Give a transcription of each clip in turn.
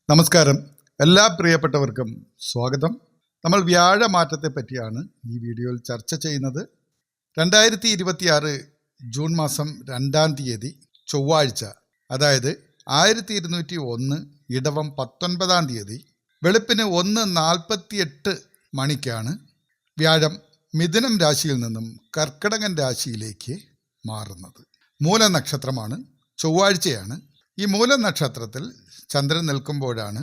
നമസ്കാരം. എല്ലാ പ്രിയപ്പെട്ടവർക്കും സ്വാഗതം. നമ്മൾ വ്യാഴമാറ്റത്തെ പറ്റിയാണ് ഈ വീഡിയോയിൽ ചർച്ച ചെയ്യുന്നത്. 2026 ജൂൺ മാസം 2-ാം തീയതി ചൊവ്വാഴ്ച, അതായത് 1201 ഇടവം 19-ാം തീയതി വെളുപ്പിന് 1:48 മണിക്കാണ് വ്യാഴം മിഥുനം രാശിയിൽ നിന്നും കർക്കിടകൻ രാശിയിലേക്ക് മാറുന്നത്. മൂലനക്ഷത്രമാണ്, ചൊവ്വാഴ്ചയാണ്. ഈ മൂലനക്ഷത്രത്തിൽ ചന്ദ്രൻ നിൽക്കുമ്പോഴാണ്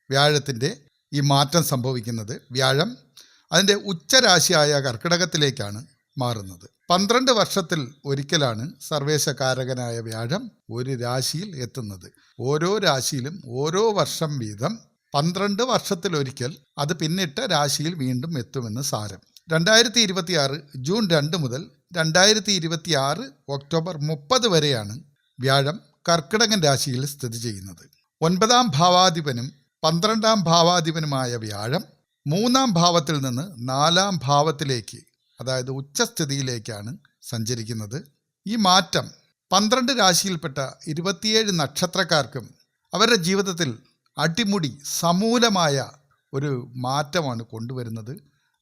വ്യാഴത്തിൻ്റെ ഈ മാറ്റം സംഭവിക്കുന്നത്. വ്യാഴം അതിൻ്റെ ഉച്ചരാശിയായ കർക്കിടകത്തിലേക്കാണ് മാറുന്നത്. 12 വർഷത്തിൽ ഒരിക്കലാണ് സർവേശകാരകനായ വ്യാഴം ഒരു രാശിയിൽ എത്തുന്നത്. ഓരോ രാശിയിലും ഓരോ വർഷം വീതം 12 വർഷത്തിലൊരിക്കൽ അത് പിന്നിട്ട രാശിയിൽ വീണ്ടും എത്തുമെന്ന് സാരം. 2026 ജൂൺ 2 മുതൽ 2026 ഒക്ടോബർ 30 വരെയാണ് വ്യാഴം കർക്കിടകൻ രാശിയിൽ സ്ഥിതി ചെയ്യുന്നത്. 9-ാം ഭാവാധിപനും 12-ാം ഭാവാധിപനുമായ വ്യാഴം 3-ാം ഭാവത്തിൽ നിന്ന് 4-ാം ഭാവത്തിലേക്ക്, അതായത് ഉച്ചസ്ഥിതിയിലേക്കാണ് സഞ്ചരിക്കുന്നത്. ഈ മാറ്റം 12 രാശിയിൽപ്പെട്ട 27 നക്ഷത്രക്കാർക്കും അവരുടെ ജീവിതത്തിൽ അടിമുടി സമൂലമായ ഒരു മാറ്റമാണ് കൊണ്ടുവരുന്നത്.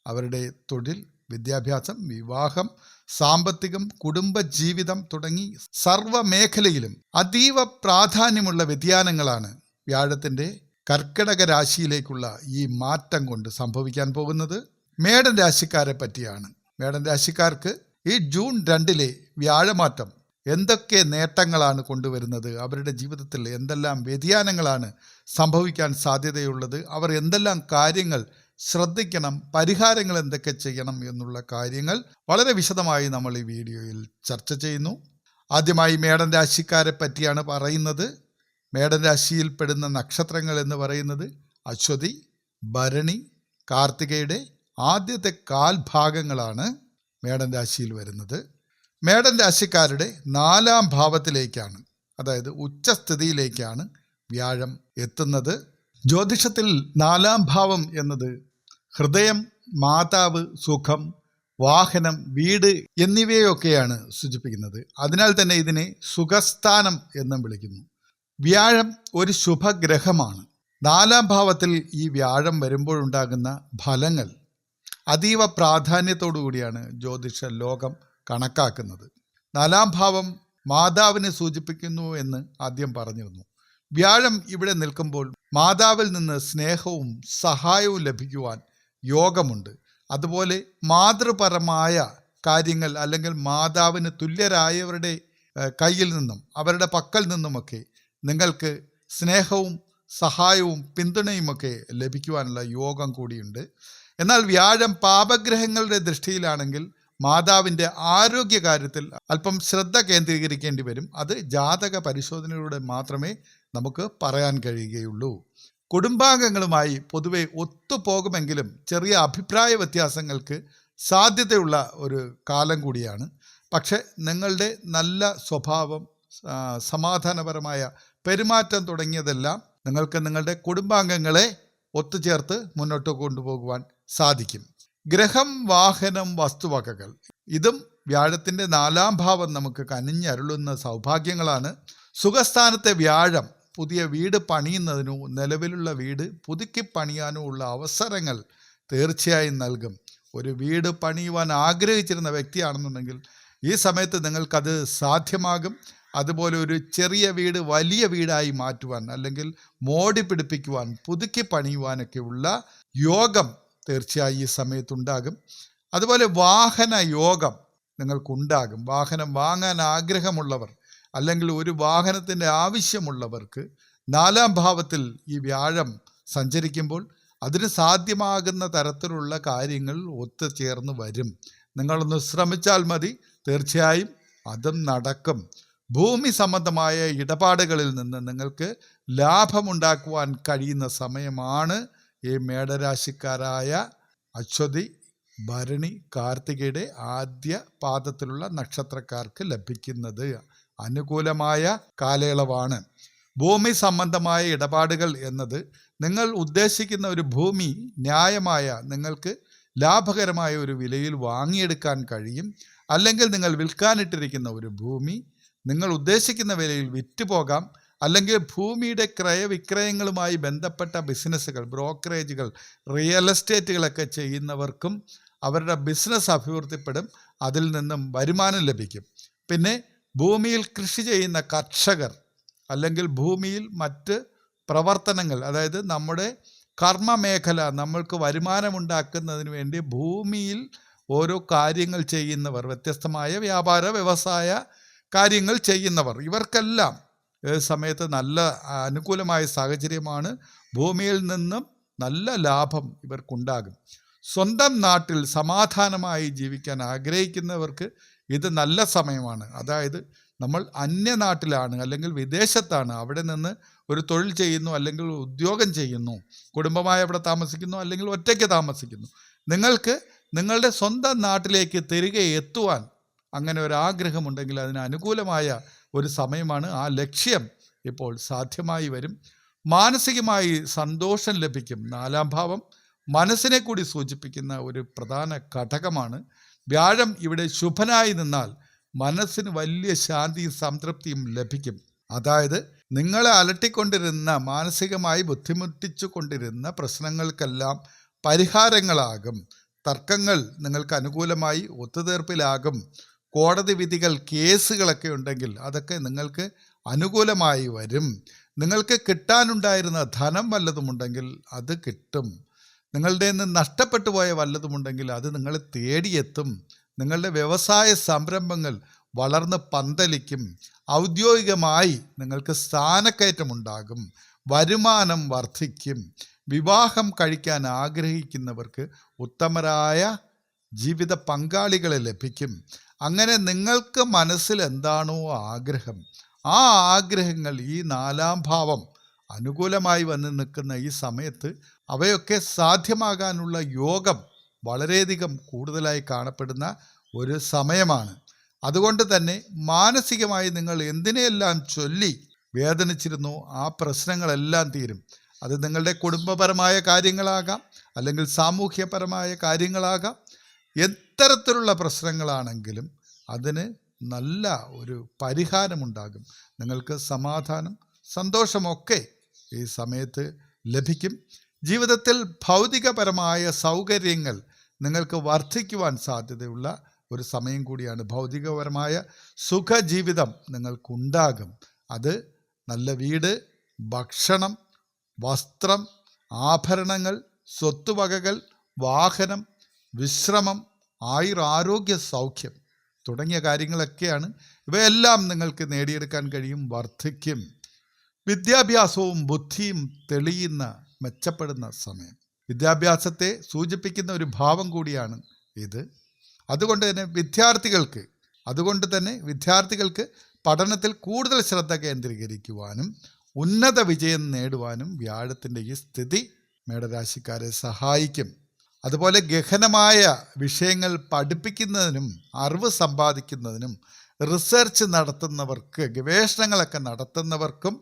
അവരുടെ തൊഴിൽ, വിദ്യാഭ്യാസം, വിവാഹം, സാമ്പത്തികം, കുടുംബജീവിതം തുടങ്ങി സർവ്വ മേഖലയിലും അതീവ പ്രാധാന്യമുള്ള വ്യതിയാനങ്ങളാണ് വ്യാഴത്തിൻ്റെ കർക്കിടക രാശിയിലേക്കുള്ള ഈ മാറ്റം കൊണ്ട് സംഭവിക്കാൻ പോകുന്നത്. മേടൻ രാശിക്കാരെ പറ്റിയാണ്. മേടൻ രാശിക്കാർക്ക് ഈ ജൂൺ 2-ലെ വ്യാഴമാറ്റം എന്തൊക്കെ നേട്ടങ്ങളാണ് കൊണ്ടുവരുന്നത്, അവരുടെ ജീവിതത്തിൽ എന്തെല്ലാം വ്യതിയാനങ്ങളാണ് സംഭവിക്കാൻ സാധ്യതയുള്ളത്, അവർ എന്തെല്ലാം കാര്യങ്ങൾ ശ്രദ്ധിക്കണം, പരിഹാരങ്ങൾ എന്തൊക്കെ ചെയ്യണം എന്നുള്ള കാര്യങ്ങൾ വളരെ വിശദമായി നമ്മൾ ഈ വീഡിയോയിൽ ചർച്ച ചെയ്യുന്നു. ആദ്യമായി മേടൻ രാശിക്കാരെ പറ്റിയാണ് പറയുന്നത്. മേടൻ രാശിയിൽപ്പെടുന്ന നക്ഷത്രങ്ങൾ എന്ന് പറയുന്നത് അശ്വതി, ഭരണി, കാർത്തികയുടെ ആദ്യത്തെ കാൽഭാഗങ്ങളാണ് മേടൻ രാശിയിൽ വരുന്നത്. മേടൻ രാശിക്കാരുടെ 4-ാം ഭാവത്തിലേക്കാണ്, അതായത് ഉച്ചസ്ഥിതിയിലേക്കാണ് വ്യാഴം എത്തുന്നത്. ജ്യോതിഷത്തിൽ 4-ാം ഭാവം എന്നത് ഹൃദയം, മാതാവ്, സുഖം, വാഹനം, വീട് എന്നിവയൊക്കെയാണ് സൂചിപ്പിക്കുന്നത്. അതിനാൽ തന്നെ ഇതിനെ സുഖസ്ഥാനം എന്നും വിളിക്കുന്നു. വ്യാഴം ഒരു ശുഭഗ്രഹമാണ്. 4-ാം ഭാവത്തിൽ ഈ വ്യാഴം വരുമ്പോഴുണ്ടാകുന്ന ഫലങ്ങൾ അതീവ പ്രാധാന്യത്തോടു കൂടിയാണ് ജ്യോതിഷ ലോകം കണക്കാക്കുന്നത്. 4-ാം ഭാവം മാതാവിനെ സൂചിപ്പിക്കുന്നു എന്ന് ആദ്യം പറഞ്ഞിരുന്നു. വ്യാഴം ഇവിടെ നിൽക്കുമ്പോൾ മാതാവിൽ നിന്ന് സ്നേഹവും സഹായവും ലഭിക്കുവാൻ യോഗമുണ്ട്. അതുപോലെ മാതൃപരമായ കാര്യങ്ങൾ അല്ലെങ്കിൽ മാതാവിന് തുല്യരായവരുടെ കയ്യിൽ നിന്നും അവരുടെ പക്കൽ നിന്നുമൊക്കെ നിങ്ങൾക്ക് സ്നേഹവും സഹായവും പിന്തുണയുമൊക്കെ ലഭിക്കുവാനുള്ള യോഗം കൂടിയുണ്ട്. എന്നാൽ വ്യാഴം പാപഗ്രഹങ്ങളുടെ ദൃഷ്ടിയിലാണെങ്കിൽ മാതാവിൻ്റെ ആരോഗ്യകാര്യത്തിൽ അല്പം ശ്രദ്ധ കേന്ദ്രീകരിക്കേണ്ടി വരും. അത് ജാതക പരിശോധനയിലൂടെ മാത്രമേ നമുക്ക് പറയാൻ കഴിയുകയുള്ളൂ. കുടുംബാംഗങ്ങളുമായി പൊതുവെ ഒത്തുപോകുമെങ്കിലും ചെറിയ അഭിപ്രായ വ്യത്യാസങ്ങൾക്ക് സാധ്യതയുള്ള ഒരു കാലം കൂടിയാണ്. പക്ഷെ നിങ്ങളുടെ നല്ല സ്വഭാവം, സമാധാനപരമായ പെരുമാറ്റം തുടങ്ങിയതെല്ലാം നിങ്ങൾക്ക് നിങ്ങളുടെ കുടുംബാംഗങ്ങളെ ഒത്തുചേർത്ത് മുന്നോട്ട് കൊണ്ടുപോകുവാൻ സാധിക്കും. ഗ്രഹം, വാഹനം, വസ്തുവകകൾ, ഇതും വ്യാഴത്തിൻ്റെ 4-ാം ഭാവം നമുക്ക് കനിഞ്ഞരുളുന്ന സൗഭാഗ്യങ്ങളാണ്. സുഖസ്ഥാനത്തെ വ്യാഴം പുതിയ വീട് പണിയുന്നതിനോ നിലവിലുള്ള വീട് പുതുക്കി പണിയാനോ ഉള്ള അവസരങ്ങൾ തീർച്ചയായും നൽകും. ഒരു വീട് പണിയുവാൻ ആഗ്രഹിച്ചിരുന്ന വ്യക്തിയാണെന്നുണ്ടെങ്കിൽ ഈ സമയത്ത് നിങ്ങൾക്കത് സാധ്യമാകും. അതുപോലെ ഒരു ചെറിയ വീട് വലിയ വീടായി മാറ്റുവാൻ അല്ലെങ്കിൽ മോടി പിടിപ്പിക്കുവാൻ, പുതുക്കി പണിയുവാനൊക്കെയുള്ള യോഗം തീർച്ചയായും ഈ സമയത്തുണ്ടാകും. അതുപോലെ വാഹന യോഗം നിങ്ങൾക്കുണ്ടാകും. വാഹനം വാങ്ങാൻ ആഗ്രഹമുള്ളവർ അല്ലെങ്കിൽ ഒരു വാഹനത്തിൻ്റെ ആവശ്യമുള്ളവർക്ക് 4-ാം ഭാവത്തിൽ ഈ വ്യാഴം സഞ്ചരിക്കുമ്പോൾ അതിന് സാധ്യമാകുന്ന തരത്തിലുള്ള കാര്യങ്ങൾ ഒത്തുചേർന്ന് വരും. നിങ്ങളൊന്ന് ശ്രമിച്ചാൽ മതി, തീർച്ചയായും അതും നടക്കും. ഭൂമി സംബന്ധമായ ഇടപാടുകളിൽ നിന്ന് നിങ്ങൾക്ക് ലാഭമുണ്ടാക്കുവാൻ കഴിയുന്ന സമയമാണ് ഈ മേടരാശിക്കാരായ അശ്വതി, ഭരണി, കാർത്തികയുടെ ആദ്യ പാദത്തിലുള്ള നക്ഷത്രക്കാർക്ക് ലഭിക്കുന്നത്. അനുകൂലമായ കാലയളവാണ്. ഭൂമി സംബന്ധമായ ഇടപാടുകൾ എന്നത് നിങ്ങൾ ഉദ്ദേശിക്കുന്ന ഒരു ഭൂമി ന്യായമായ, നിങ്ങൾക്ക് ലാഭകരമായ ഒരു വിലയിൽ വാങ്ങിയെടുക്കാൻ കഴിയും. അല്ലെങ്കിൽ നിങ്ങൾ വിൽക്കാനിട്ടിരിക്കുന്ന ഒരു ഭൂമി നിങ്ങൾ ഉദ്ദേശിക്കുന്ന വിലയിൽ വിറ്റുപോകാം. അല്ലെങ്കിൽ ഭൂമിയുടെ ക്രയവിക്രയങ്ങളുമായി ബന്ധപ്പെട്ട ബിസിനസ്സുകൾ, ബ്രോക്കറേജുകൾ, റിയൽ എസ്റ്റേറ്റുകളൊക്കെ ചെയ്യുന്നവർക്കും അവരുടെ ബിസിനസ് അഭിവൃദ്ധിപ്പെടും, അതിൽ നിന്നും വരുമാനം ലഭിക്കും. പിന്നെ ഭൂമിയിൽ കൃഷി ചെയ്യുന്ന കർഷകർ അല്ലെങ്കിൽ ഭൂമിയിൽ മറ്റ് പ്രവർത്തനങ്ങൾ, അതായത് നമ്മുടെ കർമ്മമേഖല, നമ്മൾക്ക് വരുമാനമുണ്ടാക്കുന്നതിന് വേണ്ടി ഭൂമിയിൽ ഓരോ കാര്യങ്ങൾ ചെയ്യുന്നവർ, വ്യത്യസ്തമായ വ്യാപാര വ്യവസായ കാര്യങ്ങൾ ചെയ്യുന്നവർ, ഇവർക്കെല്ലാം സമയത്ത് നല്ല അനുകൂലമായ സാഹചര്യമാണ്. ഭൂമിയിൽ നിന്നും നല്ല ലാഭം ഇവർക്കുണ്ടാകും. സ്വന്തം നാട്ടിൽ സമാധാനമായി ജീവിക്കാൻ ആഗ്രഹിക്കുന്നവർക്ക് ഇത് നല്ല സമയമാണ്. അതായത് നമ്മൾ അന്യനാട്ടിലാണ് അല്ലെങ്കിൽ വിദേശത്താണ്, അവിടെ നിന്ന് ഒരു തൊഴിൽ ചെയ്യുന്നു അല്ലെങ്കിൽ ഉദ്യോഗം ചെയ്യുന്നു, കുടുംബമായി അവിടെ താമസിക്കുന്നു അല്ലെങ്കിൽ ഒറ്റയ്ക്ക് താമസിക്കുന്നു, നിങ്ങൾക്ക് നിങ്ങളുടെ സ്വന്തം നാട്ടിലേക്ക് തിരികെ എത്തുവാൻ അങ്ങനെ ഒരു ആഗ്രഹമുണ്ടെങ്കിൽ അതിന് അനുകൂലമായ ഒരു സമയമാണ്. ആ ലക്ഷ്യം ഇപ്പോൾ സാധ്യമായി വരും. മാനസികമായി സന്തോഷം ലഭിക്കും. 4-ാം ഭാവം മനസ്സിനെ കൂടി സൂചിപ്പിക്കുന്ന ഒരു പ്രധാന ഘടകമാണ്. വ്യാഴം ഇവിടെ ശുഭനായി നിന്നാൽ മനസ്സിന് വലിയ ശാന്തിയും സംതൃപ്തിയും ലഭിക്കും. അതായത് നിങ്ങളെ അലട്ടിക്കൊണ്ടിരുന്ന, മാനസികമായി ബുദ്ധിമുട്ടിച്ചു കൊണ്ടിരുന്ന പ്രശ്നങ്ങൾക്കെല്ലാം പരിഹാരങ്ങളാകും. തർക്കങ്ങൾ നിങ്ങൾക്ക് അനുകൂലമായി ഒത്തുതീർപ്പിലാകും. കോടതി വിധികൾ, കേസുകളൊക്കെ ഉണ്ടെങ്കിൽ അതൊക്കെ നിങ്ങൾക്ക് അനുകൂലമായി വരും. നിങ്ങൾക്ക് കിട്ടാനുണ്ടായിരുന്ന ധനം വല്ലതുമുണ്ടെങ്കിൽ അത് കിട്ടും. നിങ്ങളുടെ നിന്ന് നഷ്ടപ്പെട്ടു പോയ വല്ലതുമുണ്ടെങ്കിൽ അത് നിങ്ങളെ തേടിയെത്തും. നിങ്ങളുടെ വ്യവസായ സംരംഭങ്ങൾ വളർന്ന് പന്തലിക്കും. ഔദ്യോഗികമായി നിങ്ങൾക്ക് സ്ഥാനക്കയറ്റമുണ്ടാകും. വരുമാനം വർദ്ധിക്കും. വിവാഹം കഴിക്കാൻ ആഗ്രഹിക്കുന്നവർക്ക് ഉത്തമരായ ജീവിത പങ്കാളികളെ ലഭിക്കും. അങ്ങനെ നിങ്ങൾക്ക് മനസ്സിൽ എന്താണോ ആഗ്രഹം, ആ ആഗ്രഹങ്ങൾ ഈ 4-ാം ഭാവം അനുകൂലമായി വന്ന് നിൽക്കുന്ന ഈ സമയത്ത് അവയൊക്കെ സാധ്യമാകാനുള്ള യോഗം വളരെയധികം കൂടുതലായി കാണപ്പെടുന്ന ഒരു സമയമാണ്. അതുകൊണ്ട് തന്നെ മാനസികമായി നിങ്ങൾ എന്തിനെയെല്ലാം ചൊല്ലി വേദനിച്ചിരുന്നു, ആ പ്രശ്നങ്ങളെല്ലാം തീരും. അത് നിങ്ങളുടെ കുടുംബപരമായ കാര്യങ്ങളാകാം, അല്ലെങ്കിൽ സാമൂഹ്യപരമായ കാര്യങ്ങളാകാം. എത്തരത്തിലുള്ള പ്രശ്നങ്ങളാണെങ്കിലും അതിന് നല്ല ഒരു പരിഹാരമുണ്ടാകും. നിങ്ങൾക്ക് സമാധാനം, സന്തോഷമൊക്കെ ഈ സമയത്ത് ലഭിക്കും. ജീവിതത്തിൽ ഭൗതികപരമായ സൗകര്യങ്ങൾ നിങ്ങൾക്ക് വർദ്ധിക്കുവാൻ സാധ്യതയുള്ള ഒരു സമയം കൂടിയാണ്. ഭൗതികപരമായ സുഖജീവിതം നിങ്ങൾക്കുണ്ടാകും. അത് നല്ല വീട്, ഭക്ഷണം, വസ്ത്രം, ആഭരണങ്ങൾ, സ്വത്തുവകകൾ, വാഹനം, വിശ്രമം, ആയുരാരോഗ്യ സൗഖ്യം തുടങ്ങിയ കാര്യങ്ങളൊക്കെയാണ്. ഇവയെല്ലാം നിങ്ങൾക്ക് നേടിയെടുക്കാൻ കഴിയും, വർദ്ധിക്കും. വിദ്യാഭ്യാസവും ബുദ്ധിയും തെളിയുന്ന, മെച്ചപ്പെടുന്ന സമയം. വിദ്യാഭ്യാസത്തെ സൂചിപ്പിക്കുന്ന ഒരു ഭാവം കൂടിയാണ് ഇത്. അതുകൊണ്ട് തന്നെ വിദ്യാർത്ഥികൾക്ക് പഠനത്തിൽ കൂടുതൽ ശ്രദ്ധ കേന്ദ്രീകരിക്കുവാനും ഉന്നത വിജയം നേടുവാനും വ്യാഴത്തിൻ്റെ ഈ സ്ഥിതി മേടരാശിക്കാരെ സഹായിക്കും. അതുപോലെ ഗഹനമായ വിഷയങ്ങൾ പഠിപ്പിക്കുന്നതിനും അറിവ് സമ്പാദിക്കുന്നതിനും റിസർച്ച് നടത്തുന്നവർക്ക്, ഗവേഷണങ്ങളൊക്കെ നടത്തുന്നവർക്കും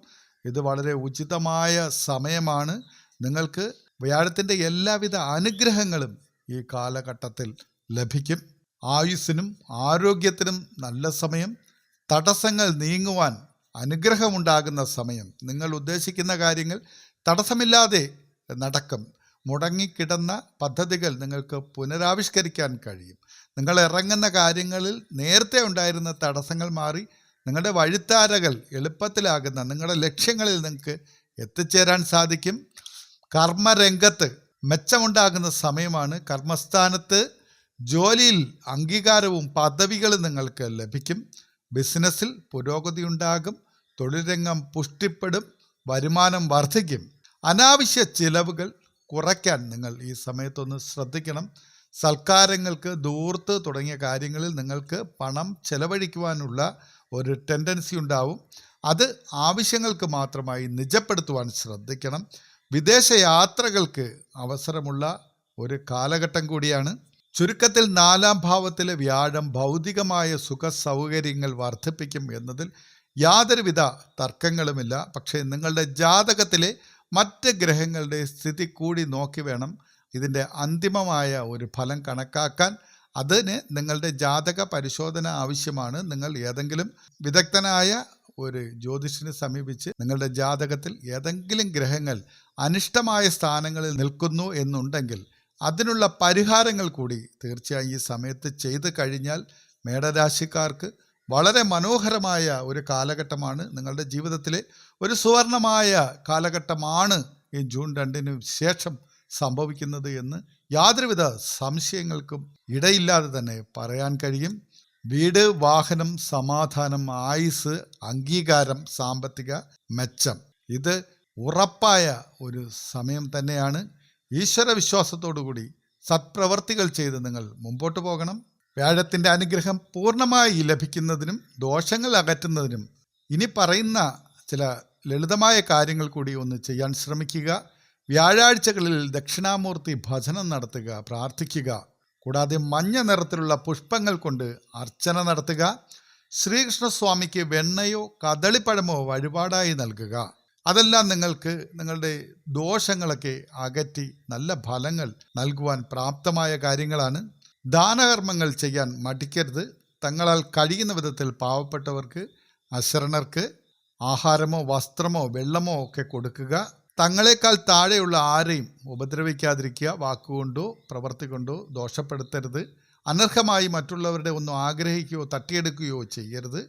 ഇത് വളരെ ഉചിതമായ സമയമാണ്. നിങ്ങൾക്ക് വ്യാഴത്തിൻ്റെ എല്ലാവിധ അനുഗ്രഹങ്ങളും ഈ കാലഘട്ടത്തിൽ ലഭിക്കും. ആയുസ്സിനും ആരോഗ്യത്തിനും നല്ല സമയം. തടസ്സങ്ങൾ നീങ്ങുവാൻ അനുഗ്രഹമുണ്ടാകുന്ന സമയം. നിങ്ങൾ ഉദ്ദേശിക്കുന്ന കാര്യങ്ങൾ തടസ്സമില്ലാതെ നടക്കും. മുടങ്ങിക്കിടന്ന പദ്ധതികൾ നിങ്ങൾക്ക് പുനരാവിഷ്കരിക്കാൻ കഴിയും. നിങ്ങൾ ഇറങ്ങുന്ന കാര്യങ്ങളിൽ നേരത്തെ ഉണ്ടായിരുന്ന തടസ്സങ്ങൾ മാറി നിങ്ങളുടെ വഴിത്താരകൾ എളുപ്പത്തിലാകുന്ന, നിങ്ങളുടെ ലക്ഷ്യങ്ങളിൽ നിങ്ങൾക്ക് എത്തിച്ചേരാൻ സാധിക്കും. കർമ്മരംഗത്ത് മെച്ചമുണ്ടാകുന്ന സമയമാണ്. കർമ്മസ്ഥാനത്ത് ജോലിയിൽ അംഗീകാരവും പദവികളും നിങ്ങൾക്ക് ലഭിക്കും. ബിസിനസ്സിൽ പുരോഗതി ഉണ്ടാകും. തൊഴിൽ രംഗം പുഷ്ടിപ്പെടും. വരുമാനം വർദ്ധിക്കും. അനാവശ്യ ചിലവുകൾ കുറയ്ക്കാൻ നിങ്ങൾ ഈ സമയത്തൊന്ന് ശ്രദ്ധിക്കണം. സൽക്കാരങ്ങൾക്ക്, ദൂർത്ത് തുടങ്ങിയ കാര്യങ്ങളിൽ നിങ്ങൾക്ക് പണം ചെലവഴിക്കുവാനുള്ള ഒരു ടെൻഡൻസി ഉണ്ടാവും. അത് ആവശ്യങ്ങൾക്ക് മാത്രമായി നിജപ്പെടുത്തുവാൻ ശ്രദ്ധിക്കണം. വിദേശ യാത്രകൾക്ക് അവസരമുള്ള ഒരു കാലഘട്ടം കൂടിയാണ്. ചുരുക്കത്തിൽ 4-ാം ഭാവത്തിലെ വ്യാഴം ഭൗതികമായ സുഖ സൗകര്യങ്ങൾ വർദ്ധിപ്പിക്കും എന്നതിൽ യാതൊരുവിധ തർക്കങ്ങളുമില്ല. പക്ഷേ നിങ്ങളുടെ ജാതകത്തിലെ മറ്റ് ഗ്രഹങ്ങളുടെ സ്ഥിതി കൂടി നോക്കി വേണം ഇതിൻ്റെ അന്തിമമായ ഒരു ഫലം കണക്കാക്കാൻ. അതിന് നിങ്ങളുടെ ജാതക പരിശോധന ആവശ്യമാണ്. നിങ്ങൾ ഏതെങ്കിലും വിദഗ്ധനായ ഒരു ജ്യോതിഷനെ സമീപിച്ച് നിങ്ങളുടെ ജാതകത്തിൽ ഏതെങ്കിലും ഗ്രഹങ്ങൾ അനിഷ്ടമായ സ്ഥാനങ്ങളിൽ നിൽക്കുന്നു എന്നുണ്ടെങ്കിൽ അതിനുള്ള പരിഹാരങ്ങൾ കൂടി തീർച്ചയായും ഈ സമയത്ത് ചെയ്തു കഴിഞ്ഞാൽ മേടരാശിക്കാർക്ക് വളരെ മനോഹരമായ ഒരു കാലഘട്ടമാണ്. നിങ്ങളുടെ ജീവിതത്തിലെ ഒരു സുവർണമായ കാലഘട്ടമാണ് ഈ ജൂൺ 2 ശേഷം സംഭവിക്കുന്നത് എന്ന് യാതൊരുവിധ സംശയങ്ങൾക്കും ഇടയില്ലാതെ തന്നെ പറയാൻ കഴിയും. വീട്, വാഹനം, സമാധാനം, ആയുസ്, അംഗീകാരം, സാമ്പത്തിക മെച്ചം, ഇത് ഉറപ്പായ ഒരു സമയം തന്നെയാണ്. ഈശ്വര വിശ്വാസത്തോടുകൂടി സത്പ്രവർത്തികൾ ചെയ്ത് നിങ്ങൾ മുമ്പോട്ട് പോകണം. വ്യാഴത്തിൻ്റെ അനുഗ്രഹം പൂർണ്ണമായി ലഭിക്കുന്നതിനും ദോഷങ്ങൾ അകറ്റുന്നതിനും ഇനി പറയുന്ന ചില ലളിതമായ കാര്യങ്ങൾ കൂടി ഒന്ന് ചെയ്യാൻ ശ്രമിക്കുക. വ്യാഴാഴ്ചകളിൽ ദക്ഷിണാമൂർത്തി ഭജനം നടത്തുക, പ്രാർത്ഥിക്കുക. കൂടാതെ മഞ്ഞ നിറത്തിലുള്ള പുഷ്പങ്ങൾ കൊണ്ട് അർച്ചന നടത്തുക. ശ്രീകൃഷ്ണസ്വാമിക്ക് വെണ്ണയോ കദളിപ്പഴമോ വഴിപാടായി നൽകുക. അതെല്ലാം നിങ്ങൾക്ക് നിങ്ങളുടെ ദോഷങ്ങളൊക്കെ അകറ്റി നല്ല ഫലങ്ങൾ നൽകുവാൻ പ്രാപ്തമായ കാര്യങ്ങളാണ്. ദാനകർമ്മങ്ങൾ ചെയ്യാൻ മടിക്കരുത്. തങ്ങളാൽ കഴിയുന്ന വിധത്തിൽ പാവപ്പെട്ടവർക്ക്, അശരണർക്ക് ആഹാരമോ വസ്ത്രമോ വെള്ളമോ ഒക്കെ കൊടുക്കുക. തങ്ങളെക്കാൾ താഴെയുള്ള ആരെയും ഉപദ്രവിക്കാതിരിക്കുക. വാക്കുകൊണ്ടോ പ്രവൃത്തി കൊണ്ടോ ദോഷപ്പെടുത്തരുത്. അനർഹമായി മറ്റുള്ളവരുടെ ഒന്നും ആഗ്രഹിക്കുകയോ തട്ടിയെടുക്കുകയോ ചെയ്യരുത്.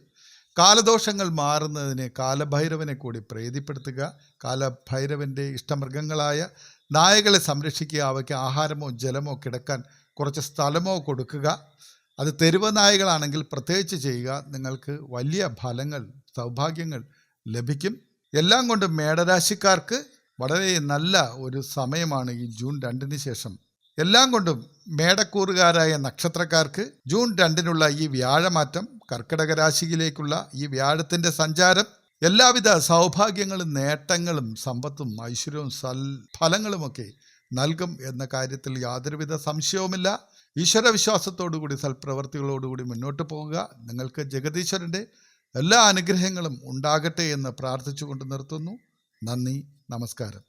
കാലദോഷങ്ങൾ മാറുന്നതിന് കാലഭൈരവനെ കൂടി പ്രീതിപ്പെടുത്തുക. കാലഭൈരവൻ്റെ ഇഷ്ടമൃഗങ്ങളായ നായകളെ സംരക്ഷിക്കുക. അവയ്ക്ക് ആഹാരമോ ജലമോ കിടക്കാൻ കുറച്ച് സ്ഥലമോ കൊടുക്കുക. അത് തെരുവ് നായകളാണെങ്കിൽ പ്രത്യേകിച്ച് ചെയ്യുക. നിങ്ങൾക്ക് വലിയ ഫലങ്ങൾ, സൗഭാഗ്യങ്ങൾ ലഭിക്കും. എല്ലാം കൊണ്ടും മേടരാശിക്കാർക്ക് വളരെ നല്ല ഒരു സമയമാണ് ഈ ജൂൺ 2 ശേഷം. എല്ലാം കൊണ്ടും മേടക്കൂറുകാരായ നക്ഷത്രക്കാർക്ക് ജൂൺ 2 ഈ വ്യാഴമാറ്റം, കർക്കിടക രാശിയിലേക്കുള്ള ഈ വ്യാഴത്തിൻ്റെ സഞ്ചാരം എല്ലാവിധ സൗഭാഗ്യങ്ങളും നേട്ടങ്ങളും സമ്പത്തും ഐശ്വര്യവും സൽഫലങ്ങളുമൊക്കെ നൽകും എന്ന കാര്യത്തിൽ യാതൊരുവിധ സംശയവുമില്ല. ഈശ്വര വിശ്വാസത്തോടുകൂടി സൽപ്രവർത്തികളോടുകൂടി മുന്നോട്ട് പോകുക. നിങ്ങൾക്ക് ജഗദീശ്വരൻ്റെ എല്ലാ അനുഗ്രഹങ്ങളും ഉണ്ടാകട്ടെ എന്ന് പ്രാർത്ഥിച്ചുകൊണ്ട് നിർത്തുന്നു. നന്ദി, നമസ്കാരം.